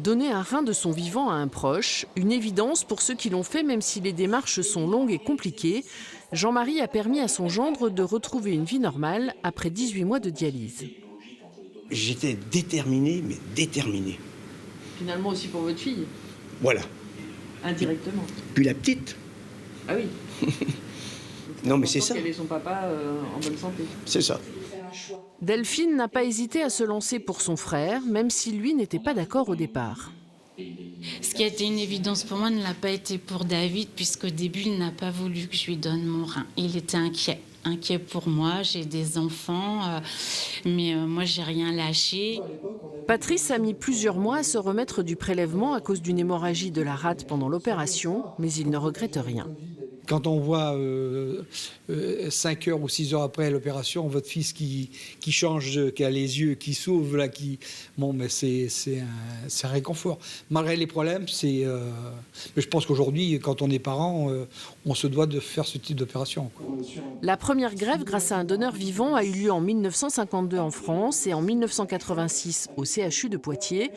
Donner un rein de son vivant à un proche, une évidence pour ceux qui l'ont fait même si les démarches sont longues et compliquées. Jean-Marie a permis à son gendre de retrouver une vie normale après 18 mois de dialyse. J'étais déterminé, mais déterminé. Finalement aussi pour votre fille, Voilà. indirectement. Puis la petite. Ah oui. Non, mais c'est ça. Qu'elle ait son papa en bonne santé. C'est ça. Delphine n'a pas hésité à se lancer pour son frère, même si lui n'était pas d'accord au départ. Ce qui a été une évidence pour moi ne l'a pas été pour David, puisqu'au début, il n'a pas voulu que je lui donne mon rein. Il était inquiet pour moi, j'ai des enfants, mais moi, j'ai rien lâché. Patrice a mis plusieurs mois à se remettre du prélèvement à cause d'une hémorragie de la rate pendant l'opération, mais il ne regrette rien. Quand on voit 5 heures ou 6 heures après l'opération, votre fils qui change, qui a les yeux qui s'ouvrent, là, bon, mais c'est un réconfort. Malgré les problèmes, mais je pense qu'aujourd'hui, quand on est parent, on se doit de faire ce type d'opération. La première greffe grâce à un donneur vivant a eu lieu en 1952 en France et en 1986 au CHU de Poitiers.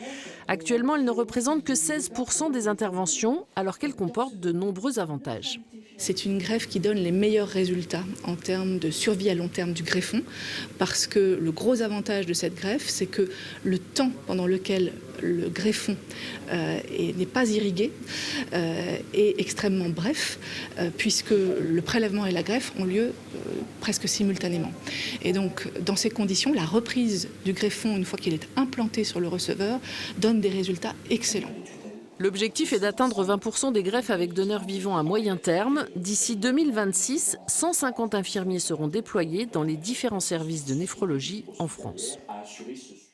Actuellement, elle ne représente que 16% des interventions, alors qu'elle comporte de nombreux avantages. C'est une greffe qui donne les meilleurs résultats en termes de survie à long terme du greffon, parce que le gros avantage de cette greffe, c'est que le temps pendant lequel le greffon n'est pas irrigué est extrêmement bref, puisque le prélèvement et la greffe ont lieu presque simultanément. Et donc, dans ces conditions, la reprise du greffon, une fois qu'il est implanté sur le receveur, donne des résultats excellents. L'objectif est d'atteindre 20% des greffes avec donneur vivant à moyen terme. D'ici 2026, 150 infirmiers seront déployés dans les différents services de néphrologie en France.